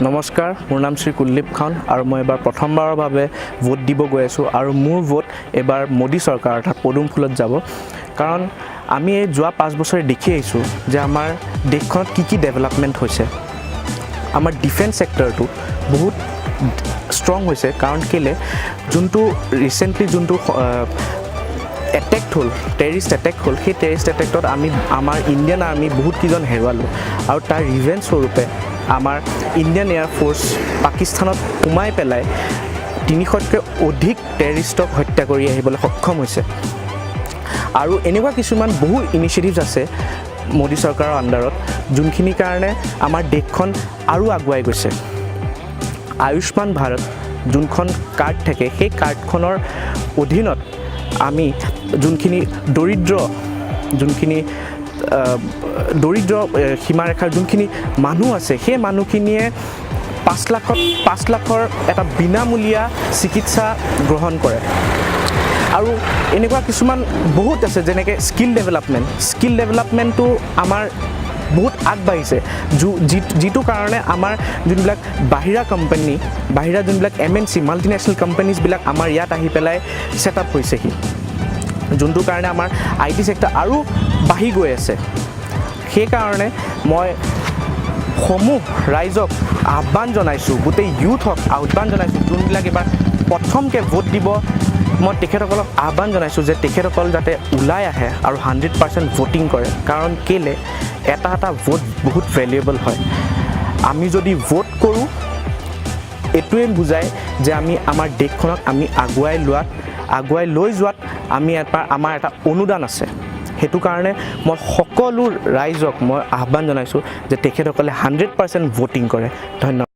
নমস্কাৰ, মোৰ নাম শ্ৰী কুলদীপ খান আৰু মই এবাৰ প্ৰথমবাৰৰ বাবে ভোট দিব গৈ আছোঁ আৰু মোৰ ভোট এবাৰ মোদী চৰকাৰ অৰ্থাৎ পদুম ফুলত যাব। কাৰণ আমি এই যোৱা 5 বছৰে দেখি আহিছোঁ যে আমাৰ দেশখনত কি ডেভেলপমেণ্ট হৈছে। আমাৰ ডিফেন্স ছেক্টৰটো বহুত ষ্ট্ৰং হৈছে, কাৰণ কেলে যোনটো ৰিচেণ্টলি যোনটো এটেক হ'ল, টেৰিষ্ট এটেক হ'ল, সেই টেৰিষ্ট এটেকত আমাৰ ইণ্ডিয়ান আৰ্মি বহুতকেইজন হেৰুৱালোঁ আৰু তাৰ ৰিভেঞ্জ স্বৰূপে আমাৰ ইণ্ডিয়ান এয়াৰফ'ৰ্চ পাকিস্তানত সোমাই পেলাই 300তকৈ অধিক টেৰিষ্টক হত্যা কৰি আহিবলৈ সক্ষম হৈছে। আৰু এনেকুৱা কিছুমান বহু ইনিচিয়েটিভছ আছে মোদী চৰকাৰৰ আণ্ডাৰত, যোনখিনিৰ কাৰণে আমাৰ দেশখন আৰু আগুৱাই গৈছে। আয়ুষ্মান ভাৰত যোনখন কাৰ্ড থাকে, সেই কাৰ্ডখনৰ অধীনত আমি যোনখিনি দৰিদ্ৰ সীমাৰেখাৰ যোনখিনি মানুহ আছে, সেই মানুহখিনিয়ে 5 লাখৰ এটা বিনামূলীয়া চিকিৎসা গ্ৰহণ কৰে। আৰু এনেকুৱা কিছুমান বহুত আছে, যেনেকৈ স্কিল ডেভেলপমেণ্টটো আমাৰ বহুত আগবাঢ়িছে, যিটো কাৰণে আমাৰ যোনবিলাক বাহিৰা যোনবিলাক MNC মাল্টিনেশ্যনেল কোম্পানীজবিলাক আমাৰ ইয়াত আহি পেলাই ছেট আপ হৈছেহি, যোনটো কাৰণে আমাৰ IT ছেক্টৰ আৰু বাঢ়ি গৈ আছে। সেইকাৰণে মই সমূহ ৰাইজক আহ্বান জনাইছোঁ, গোটেই ইউথক আহ্বান জনাইছোঁ, যোনবিলাক এবাৰ প্ৰথমকৈ ভোট দিব, মই তেখেতসকলক আহ্বান জনাইছোঁ যে তেখেতসকল যাতে ওলাই আহে আৰু 100% ভোটিং কৰে। কাৰণ কেলৈ এটা ভোট বহুত ভেলুৱেবল হয়। আমি যদি ভোট কৰোঁ, এইটোৱে বুজায় যে আমি আমাৰ দেশখনক আমি আগুৱাই লৈ যোৱাত আমাৰ এটা অনুদান আছে। সেইটো কাৰণে মই সকলো ৰাইজক মই আহ্বান জনাইছোঁ যে তেখেতসকলে 100% ভোটিং কৰে। ধন্যবাদ।